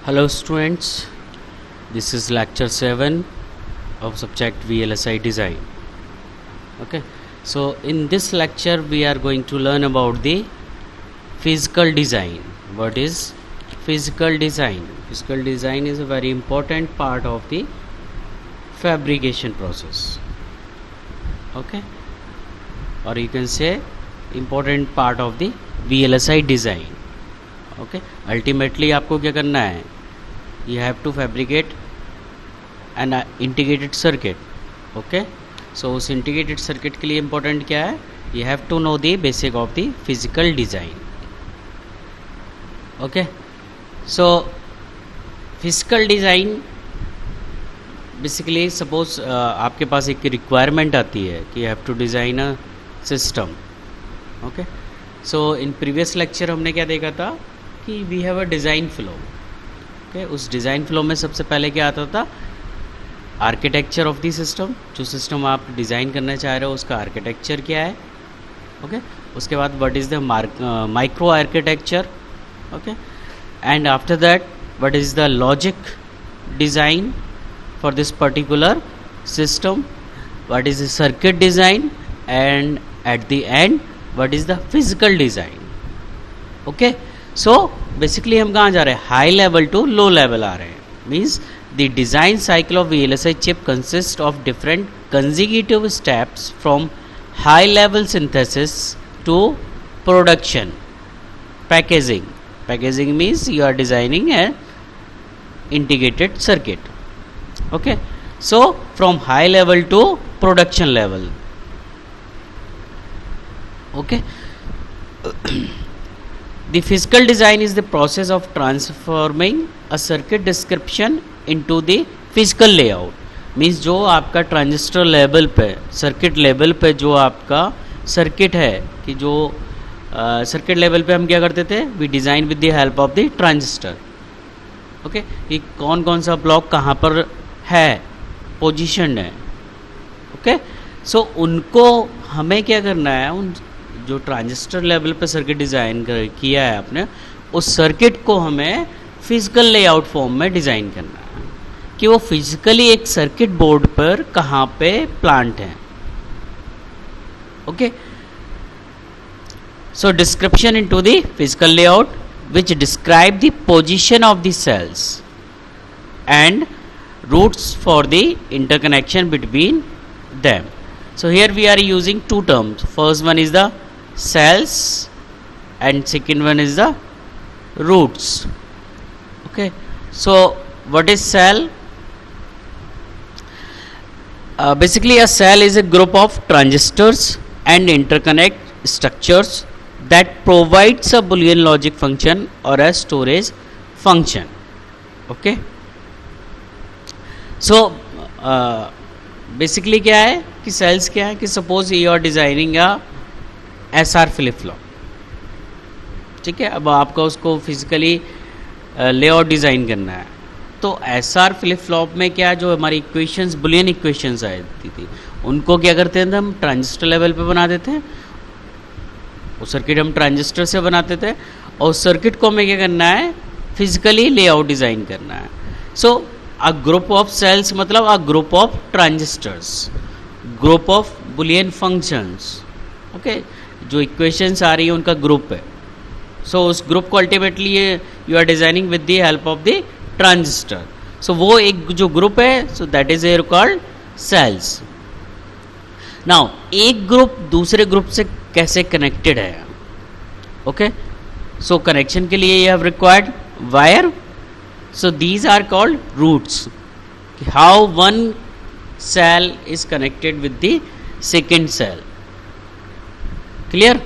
Hello students, this is lecture 7 of subject VLSI design. Okay, so in this lecture we are going to learn about the physical design. What is physical design? Physical design is a very important part of the fabrication process. Okay, or you can say important part of the VLSI design. Okay, ultimately आपको क्या करना है? You have to fabricate an integrated circuit. Okay, so उस integrated circuit के लिए important क्या है? You have to know the basic of the physical design. Okay, so physical design basically suppose आपके पास एक requirement आती है कि you have to design a system. Okay, so in previous lecture हमने क्या देखा था कि we have a design flow. Okay, उस डिज़ाइन फ्लो में सबसे पहले क्या आता था? Architecture of the system. जो सिस्टम आप डिज़ाइन करना चाह रहे हो उसका आर्किटेक्चर क्या है. ओके, उसके बाद what is the micro architecture. Okay, and after that what is the logic design for this particular system, what is the circuit design, and at the end what is the physical design. Okay, so basically हम कहाँ जा रहे हैं? High level to low level आ रहे हैं. Means the design cycle of VLSI chip consist of different consecutive steps from high level synthesis to production packaging. Packaging means you are designing a integrated circuit. Okay, so from high level to production level. Okay, the physical design is the process of transforming a circuit description into the physical layout. Means जो आपका transistor level पे, circuit level पे जो आपका circuit है, कि जो circuit level पे हम क्या करते थे? We design with the help of the transistor. Okay, कि कौन कौन सा ब्लॉक कहाँ पर है, पोजीशन है. ओके, सो उनको हमें क्या करना है? उन जो ट्रांजिस्टर लेवल पे सर्किट डिज़ाइन किया है आपने, उस सर्किट को हमें फिजिकल लेआउट फॉर्म में डिज़ाइन करना है कि वो फिजिकली एक सर्किट बोर्ड पर कहाँ पे प्लांट है. Okay, so description into the physical layout which describe the position of the cells and routes for the interconnection between them. So here we are using two terms. First one is the cells and second one is the roots. Okay, so what is cell? Basically a cell is a group of transistors and interconnect structures that provides a Boolean logic function or a storage function. Okay, so basically क्या है कि cells क्या है कि suppose you are designing SR flip flop. ठीक है, अब आपका उसको फिजिकली लेआउट डिज़ाइन करना है. तो SR फ्लिप फ्लॉप में क्या, जो हमारी इक्वेशंस, बुलियन इक्वेशंस आती थी, उनको क्या करते हैं? हम ट्रांजिस्टर लेवल पे बना देते हैं. वो सर्किट हम ट्रांजिस्टर से बनाते थे और उस सर्किट को हमें क्या करना है? फिजिकली लेआउट डिज़ाइन करना है. सो a group of cells मतलब a group of transistors, group of boolean functions. okay, जो equations आ रही है उनका group है. so उस group को ultimately you are designing with the help of the transistor. so वो एक जो group है, so that is here called cells. now एक group दूसरे group से कैसे connected है? okay, so connection के लिए you have required wire. So these are called roots. How one cell is connected with the second cell. Clear?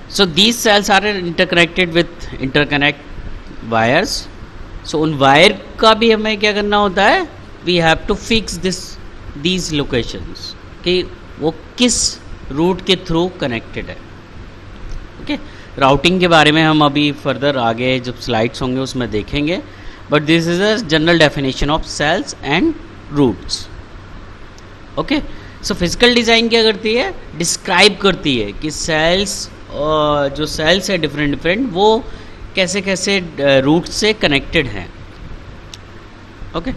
So these cells are interconnected with interconnect wires. So उन wire का भी हमें क्या करना होता है? We have to fix these locations कि वो किस route के through connected है. Okay? राउटिंग के बारे में हम अभी फर्दर आगे जब स्लाइड्स होंगे उसमें देखेंगे, but this is a general definition of cells and routes. Okay, so physical design क्या करती है? डिस्क्राइब करती है कि सेल्स, जो सेल्स है डिफरेंट वो कैसे कैसे रूट से कनेक्टेड हैं. Okay,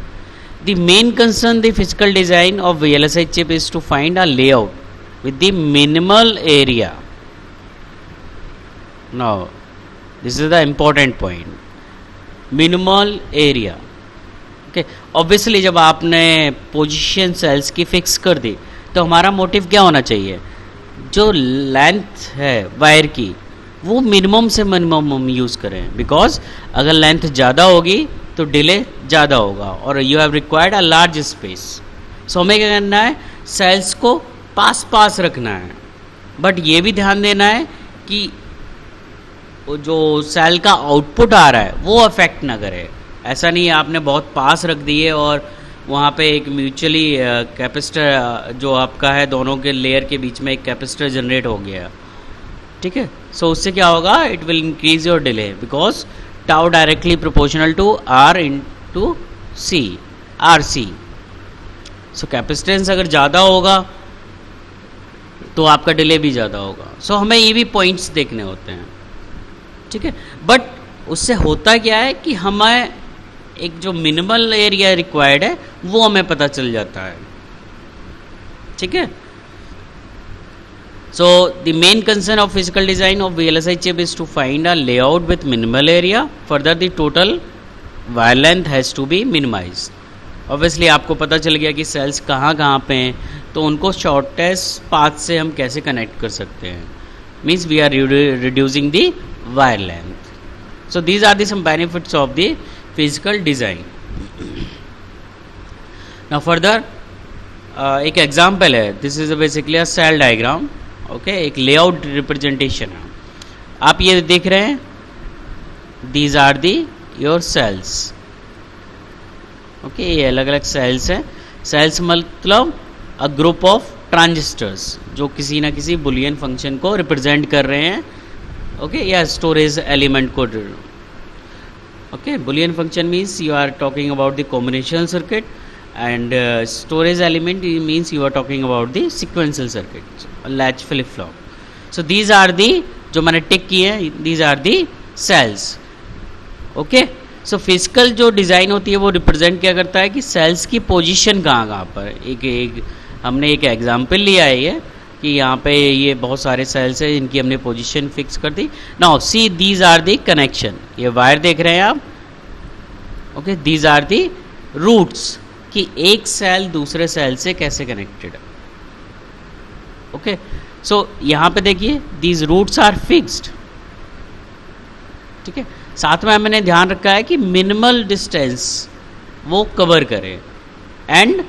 the main concern the physical design of VLSI chip is to find a layout with the minimal area. Now this is the important point, minimal area. Okay, obviously जब आपने position sales की fix कर दी तो हमारा motive क्या होना चाहिए, जो लेंथ है वायर की वो मिनिमम से मिनिमम हम यूज़ करें, बिकॉज अगर लेंथ ज़्यादा होगी तो डिले ज़्यादा होगा और you have required a large space. So हमें क्या करना है, सेल्स को पास पास रखना है, बट ये भी ध्यान देना है कि जो सेल का आउटपुट आ रहा है वो अफेक्ट ना करे. ऐसा नहीं है आपने बहुत पास रख दिए और वहाँ पे एक म्यूचुअली कैपेसिटर जो आपका है दोनों के लेयर के बीच में एक कैपेसिटर जनरेट हो गया. ठीक है, सो उससे क्या होगा, it will increase your delay because tau directly proportional to R into C, R C. So capacitance अगर ज़्यादा होगा तो आपका डिले भी ज़्यादा होगा. सो हमें ये भी पॉइंट्स देखने होते हैं. ठीक है, बट उससे होता क्या है कि हमें एक जो मिनिमल एरिया रिक्वायर्ड है वो हमें पता चल जाता है. ठीक है, so the main concern of physical design of VLSI chip is to find a layout with minimal area. Further the total wire length has to be minimized. Obviously आपको पता चल गया कि सेल्स कहाँ कहाँ पे हैं, तो उनको शॉर्टेस्ट पाथ से हम कैसे कनेक्ट कर सकते हैं. Means we are reducing the wire length. So these are the some benefits of the physical design. Now further एक एग्जाम्पल है, this is basically a cell diagram. Okay, एक लेआउट रिप्रेजेंटेशन है. आप ये देख रहे हैं, these are the your cells. Okay, ये अलग अलग सेल्स हैं. सेल्स मतलब अ ग्रुप ऑफ ट्रांजिस्टर्स जो किसी ना किसी बुलियन फंक्शन को रिप्रेजेंट कर रहे हैं. ओके, या स्टोरेज एलिमेंट को. Okay, boolean function means you are talking about the combinational circuit and storage element means you are talking about the sequential circuit, latch flip flop. So these are the जो मैंने टिक किए हैं, these are the cells. Okay, so physical जो design होती है वो represent क्या करता है कि सेल्स की पोजीशन कहाँ कहाँ पर. एक हमने एक एग्जांपल लिया है ये कि यहाँ पे ये बहुत सारे सेल्स हैं जिनकी हमने पोजीशन फिक्स कर दी. Now see these are the connection, ये वायर देख रहे हैं आप. Okay, these are the routes कि एक सेल दूसरे सेल से कैसे कनेक्टेड है. ओके, सो यहाँ पे देखिए दीज रूट्स आर फिक्स्ड. ठीक है, साथ में मैंने ध्यान रखा है कि मिनिमल डिस्टेंस वो कवर करे. एंड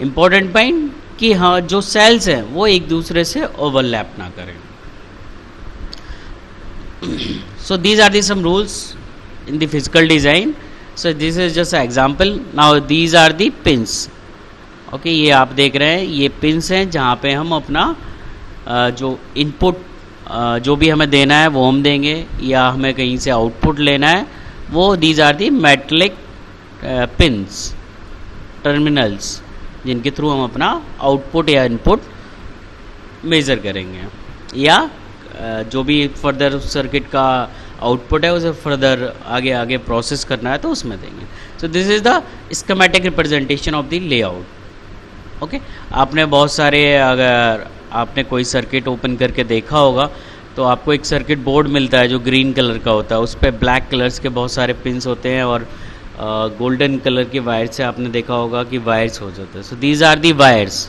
इम्पोर्टेंट पॉइंट कि हाँ जो सेल्स हैं वो एक दूसरे से ओवरलैप ना करें. So these are the some rules in the physical design. So this is just an example. Now these are the pins. Okay, ये आप देख रहे हैं ये पिंस हैं जहाँ पे हम अपना जो इनपुट जो भी हमें देना है वो हम देंगे, या हमें कहीं से आउटपुट लेना है वो these are the metallic pins, terminals जिनके थ्रू हम अपना आउटपुट या इनपुट मेज़र करेंगे, या जो भी फर्दर सर्किट का आउटपुट है उसे फर्दर आगे आगे प्रोसेस करना है तो उसमें देंगे. So this is the schematic representation of the layout. Okay, आपने बहुत सारे, अगर आपने कोई सर्किट ओपन करके देखा होगा तो आपको एक सर्किट बोर्ड मिलता है जो ग्रीन कलर का होता है. उस पर ब्लैक कलर्स के बहुत सारे पिंस होते हैं और गोल्डन कलर के वायर से आपने देखा होगा कि वायर्स हो जाते हैं. So these are the wires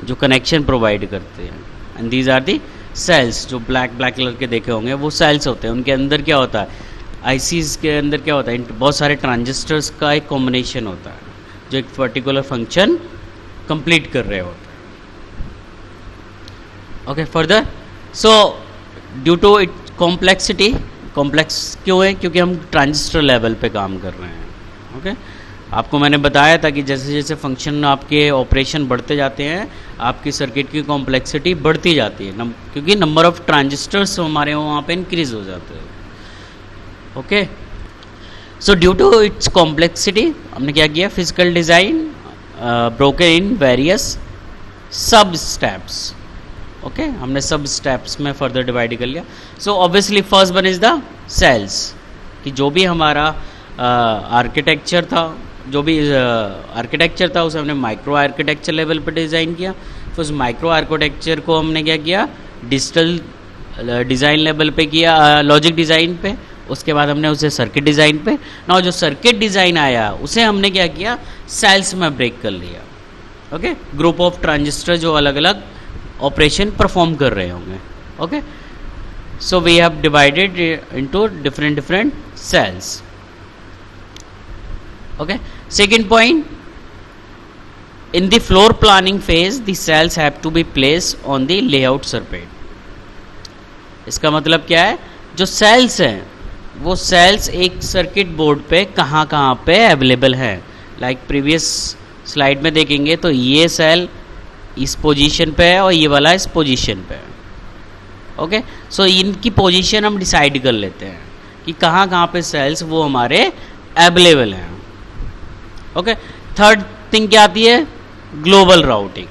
जो कनेक्शन प्रोवाइड करते हैं, and these are the cells जो ब्लैक कलर के देखे होंगे वो सेल्स होते हैं. उनके अंदर क्या होता है, आईसीज के अंदर क्या होता है, बहुत सारे ट्रांजिस्टर्स का एक कॉम्बिनेशन होता है जो एक पर्टिकुलर फंक्शन कंप्लीट कर रहे होते हैं. Okay, further so due to it complexity, complex क्यों है, क्योंकि हम ट्रांजिस्टर लेवल पे काम कर रहे हैं. ओके, आपको मैंने बताया था कि जैसे जैसे फंक्शन आपके ऑपरेशन बढ़ते जाते हैं आपकी सर्किट की कॉम्प्लेक्सिटी बढ़ती जाती है, क्योंकि नंबर ऑफ ट्रांजिस्टर्स हमारे वहाँ पे इंक्रीज हो जाते हैं. Okay, so due to its complexity हमने क्या किया, physical design broken in various sub steps. Okay हमने सब स्टेप्स में फर्दर डिवाइड कर लिया. So obviously first one is the cells, कि जो भी हमारा आर्किटेक्चर था, जो भी आर्किटेक्चर था उसे हमने माइक्रो आर्किटेक्चर लेवल पर डिज़ाइन किया. फिर उस माइक्रो आर्किटेक्चर को हमने क्या किया, डिजिटल डिज़ाइन लेवल पे किया, लॉजिक डिज़ाइन पे. उसके बाद हमने उसे सर्किट डिज़ाइन पे. ना जो सर्किट डिज़ाइन आया उसे हमने क्या किया, सेल्स में ब्रेक कर लिया. ओके ग्रुप ऑफ ट्रांजिस्टर जो अलग अलग ऑपरेशन परफॉर्म कर रहे होंगे. Okay so we have divided into different different cells. Okay second point, in the floor planning phase the cells have to be placed on the layout circuit. इसका मतलब क्या है, जो सेल्स हैं वो सेल्स एक सर्किट बोर्ड पे कहाँ कहाँ पे अवेलेबल है. लाइक प्रीवियस स्लाइड में देखेंगे तो ये सेल इस पोजीशन पे है और ये वाला इस पोजीशन पे है. ओके सो इनकी पोजीशन हम डिसाइड कर लेते हैं कि कहाँ कहाँ पे सेल्स वो हमारे अवेलेबल हैं. ओके थर्ड थिंग क्या आती है, global routing.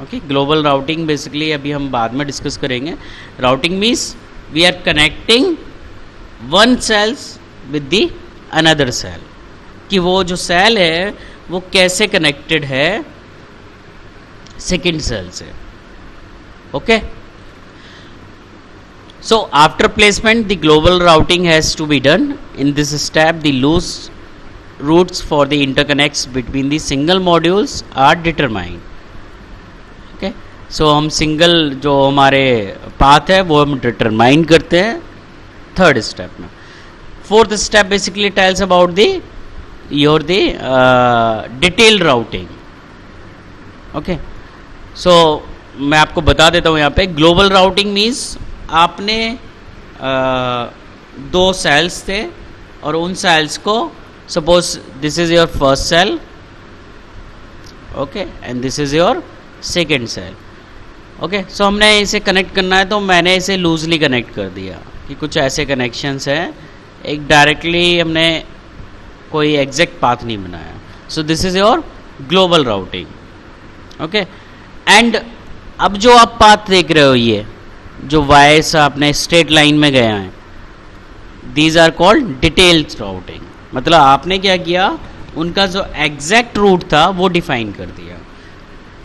Okay global routing basically अभी हम बाद में डिस्कस करेंगे. Routing means we are connecting one cells with the another cell, कि वो जो सेल है वो कैसे कनेक्टेड है सेकेंड सेल से. Okay so after placement the global routing has to be done. In this step the loose routes for the interconnects between the single modules are determined. Okay so हम single जो हमारे path है वो हम determine करते हैं third step में. Fourth step basically tells about the your the detail routing. Okay so मैं आपको बता देता हूँ यहाँ पे ग्लोबल राउटिंग मीन्स आपने दो सेल्स थे और उन सेल्स को suppose this is your first cell, okay and this is your second cell. okay so हमने इसे कनेक्ट करना है तो मैंने इसे लूजली कनेक्ट कर दिया कि कुछ ऐसे कनेक्शंस हैं, एक डायरेक्टली हमने कोई एग्जैक्ट पाथ नहीं बनाया. So this is your global routing. Okay and अब जो आप पाथ देख रहे हो, ये जो वायर्स आपने स्ट्रेट लाइन में गया है, these are called detailed routing. मतलब आपने क्या किया, उनका जो एग्जैक्ट रूट था वो डिफाइन कर दिया.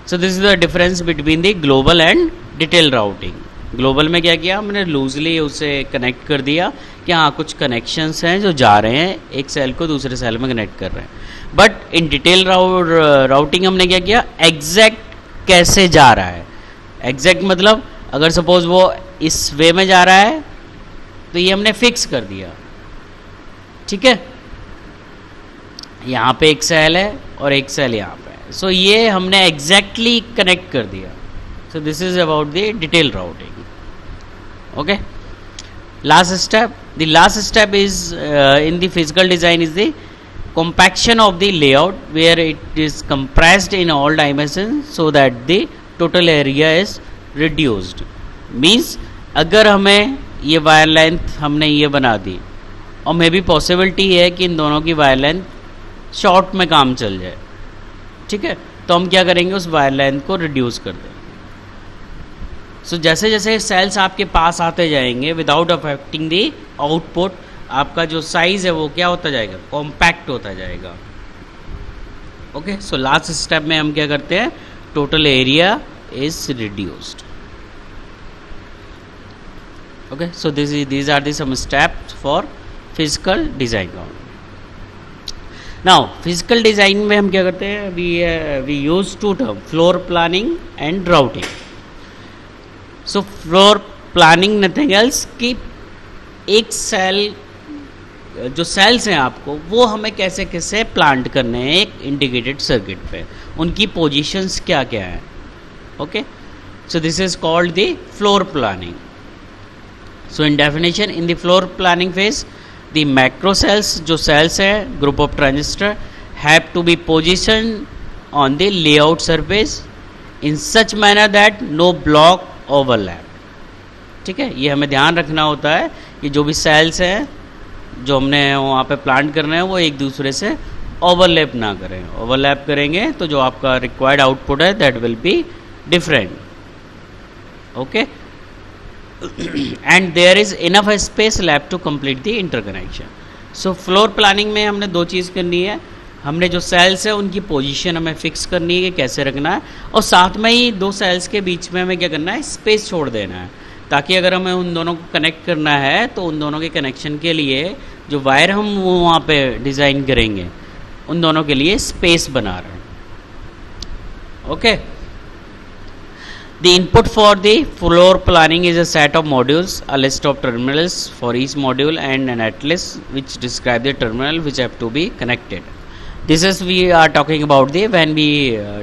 So this is the difference between the global and detail routing. Global में क्या किया, हमने लूजली उसे कनेक्ट कर दिया कि हाँ कुछ कनेक्शंस हैं जो जा रहे हैं एक सेल को दूसरे सेल में कनेक्ट कर रहे हैं. बट इन डिटेल राउटिंग हमने क्या किया, एग्जैक्ट कैसे जा रहा है. एग्जैक्ट मतलब अगर सपोज वो इस वे में जा रहा है तो ये हमने फिक्स कर दिया. ठीक है यहाँ पे एक सेल है और एक सेल यहाँ पे है. सो ये हमने एग्जैक्टली कनेक्ट कर दिया. So this is about the detail routing. Okay last step, the last step is in the physical design is the compaction of the layout where it is compressed in all dimensions so that the total area is reduced. means अगर हमें ये wire length हमने ये बना दी और मे भी possibility है कि इन दोनों की वायर लेंथ शॉर्ट में काम चल जाए, ठीक है, तो हम क्या करेंगे, उस वायर लेंथ को रिड्यूस कर देंगे. सो जैसे जैसे सेल्स आपके पास आते जाएंगे विदाउट अफेक्टिंग द आउटपुट, आपका जो साइज है वो क्या होता जाएगा, कॉम्पैक्ट होता जाएगा. ओके सो लास्ट स्टेप में हम क्या करते हैं, total area is reduced. Okay so these are the some steps for physical design. Now physical design में हम क्या करते हैं, we use to term floor planning and routing. So floor planning nothing else कि एक सेल, जो sales हैं आपको वो हमें कैसे कैसे प्लांट करने हैं एक इंटीग्रेटेड सर्किट पे, उनकी पोजीशंस क्या क्या हैं. Okay so this is called the floor planning. So in definition, in the floor planning phase the macro cells जो cells है group of transistor have to be positioned on the layout surface in such manner that no block overlap. ठीक है, ये हमें ध्यान रखना होता है कि जो भी सेल्स हैं जो हमने वहाँ पे प्लांट करना है वो एक दूसरे से ओवरलैप ना करें. ओवरलैप करेंगे तो जो आपका रिक्वायर्ड आउटपुट है that will be different. Okay, and there is enough space left to complete the interconnection. So floor planning में हमने दो चीज़ करनी है, हमने जो सेल्स है उनकी पोजीशन हमें फिक्स करनी है कि कैसे रखना है, और साथ में ही दो सेल्स के बीच में हमें क्या करना है, स्पेस छोड़ देना है, ताकि अगर हमें उन दोनों को कनेक्ट करना है तो उन दोनों के कनेक्शन के लिए जो वायर हम वो वहाँ पे डिज़ाइन करेंगे उन दोनों के लिए स्पेस बना रहे हैं। Okay, the input for the floor planning is a set of modules, a list of terminals for each module and an netlist which describe the terminal which have to be connected. This is we are talking about the when we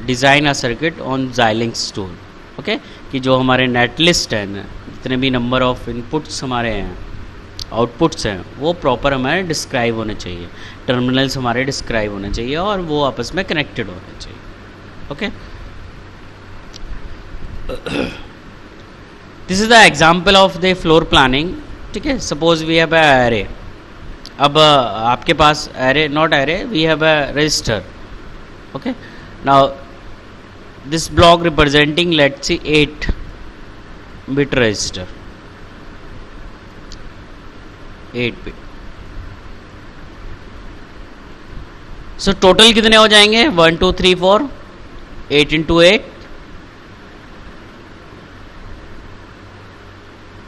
design a circuit on Xilinx tool. Okay, कि जो हमारे net list है ना, जितने भी number of inputs हमारे हैं, outputs हैं, वो प्रॉपर हमारे डिस्क्राइब होने चाहिए, टर्मिनल्स हमारे डिस्क्राइब होने चाहिए और वो आपस में कनेक्टेड होने चाहिए। Okay, this is the example of the floor planning. ठीक है, suppose we have a array. अब आपके पास array, not array, we have a register. Okay, now this block representing let's see 8 bit register, 8 bit. So total कितने हो जाएंगे, 1 2 3 4, 8 into 8,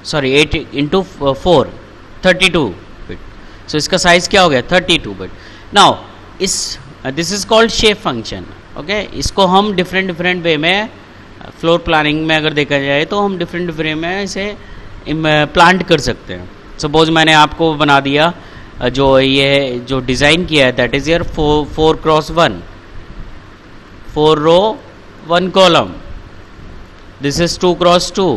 sorry 8 into 4, 32 bit. So इसका size क्या हो गया, 32 bit. Now this is called shape function. Okay, इसको हम different way में फ्लोर प्लानिंग में अगर देखा जाए तो हम डिफरेंट वे में इसे प्लांट कर सकते हैं। सपोज मैंने आपको बना दिया जो ये जो डिज़ाइन किया है, that is your 4x1, 4 row 1 column, this is 2x2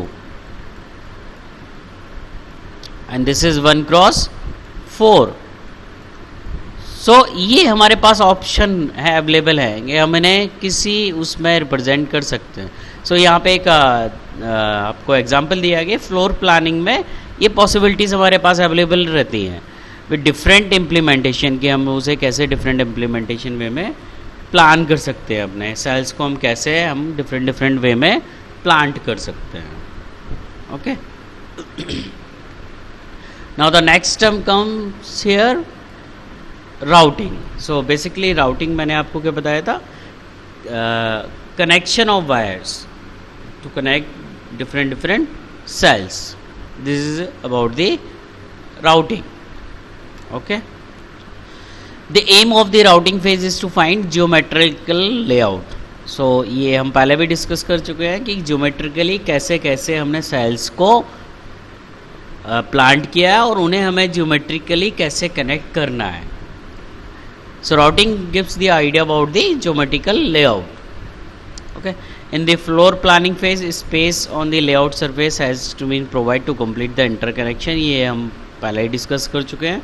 and this is 1x4। So ये हमारे पास ऑप्शन है, अवेलेबल है, ये हम इन्हें किसी उसमें रिप्रेजेंट कर सकते हैं। सो यहाँ पे एक आपको एग्जांपल दिया गया, फ्लोर प्लानिंग में ये पॉसिबिलिटीज़ हमारे पास अवेलेबल रहती हैं विद डिफरेंट इम्प्लीमेंटेशन की। हम उसे कैसे डिफरेंट इम्प्लीमेंटेशन वे में प्लान कर सकते हैं, अपने सेल्स को हम कैसे हम डिफरेंट वे में प्लांट कर सकते हैं। Okay, now the next term comes here routing. So basically routing मैंने आपको क्या बताया था, connection of wires to connect different cells. This is about the routing. Okay, the aim of the routing phase is to find geometrical layout. So ये हम पहले भी discuss कर चुके हैं कि ज्योमेट्रिकली कैसे कैसे हमने सेल्स को प्लांट किया है और उन्हें हमें ज्योमेट्रिकली कैसे कनेक्ट करना है। So routing gives the idea about the geometrical layout. Okay, in the floor planning phase, space on the layout surface has to be provided to complete the interconnection. ये हम पहले ही डिस्कस कर चुके हैं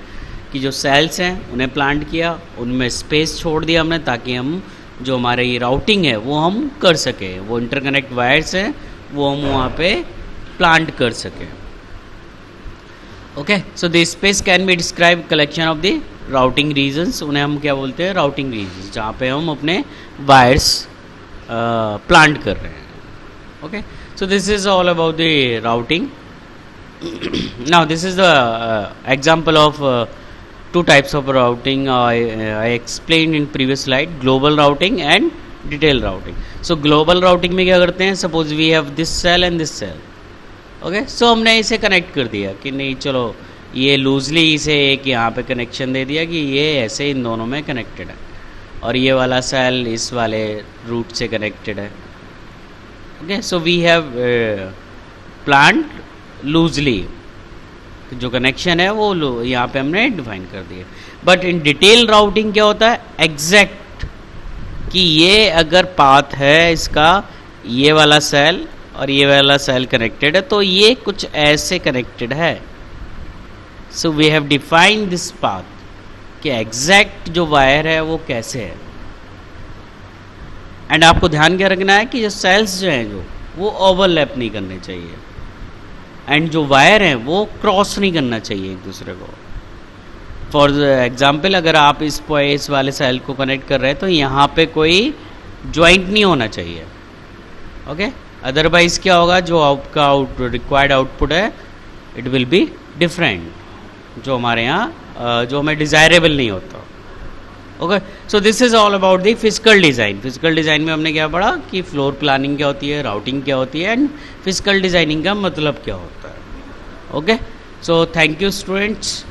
कि जो सेल्स हैं उन्हें प्लांट किया, उनमें स्पेस छोड़ दिया हमने ताकि हम जो हमारे ये राउटिंग है वो हम कर सकें, वो इंटरकनेक्ट वायर्स हैं वो हम वहाँ पे प्लांट कर सकें। Okay, so the space can be describe collection of the routing regions. उन्हें हम क्या बोलते हैं, राउटिंग रीजन्स, जहाँ पे हम अपने वायर्स प्लांट कर रहे हैं। Okay, so this is all about the routing. Now this is the example of two types of routing I explained in previous slide, global routing and detail routing. So global routing में क्या करते हैं, suppose we have this cell and this cell. Okay, so हमने इसे connect कर दिया कि नहीं, चलो ये लूजली इसे एक यहाँ पे कनेक्शन दे दिया कि ये ऐसे इन दोनों में कनेक्टेड है और ये वाला सेल इस वाले रूट से कनेक्टेड है। Okay, so we have plant loosely, जो कनेक्शन है वो यहाँ पे हमने डिफाइन कर दिया। बट इन डिटेल राउटिंग क्या होता है, एग्जैक्ट कि ये अगर पाथ है इसका, ये वाला सेल और ये वाला सेल कनेक्टेड है तो ये कुछ ऐसे कनेक्टेड है। So we have defined this path कि एग्जैक्ट जो वायर है वो कैसे है। एंड आपको ध्यान क्या रखना है कि जो सेल्स जो हैं जो वो ओवरलैप नहीं करने चाहिए एंड जो वायर हैं वो क्रॉस नहीं करना चाहिए एक दूसरे को। फॉर एग्जाम्पल, अगर आप इस वाले सेल को कनेक्ट कर रहे हैं तो यहाँ पे कोई ज्वाइंट नहीं होना चाहिए। ओके, अदरवाइज क्या होगा, जो आपका रिक्वायर्ड आउटपुट है इट विल बी डिफरेंट, जो हमारे यहाँ जो हमें डिज़ायरेबल नहीं होता। Okay, so this is all about the physical design. Physical design में हमने क्या पढ़ा कि फ्लोर प्लानिंग क्या होती है, राउटिंग क्या होती है, एंड फिजिकल डिज़ाइनिंग का मतलब क्या होता है। Okay, so thank you students.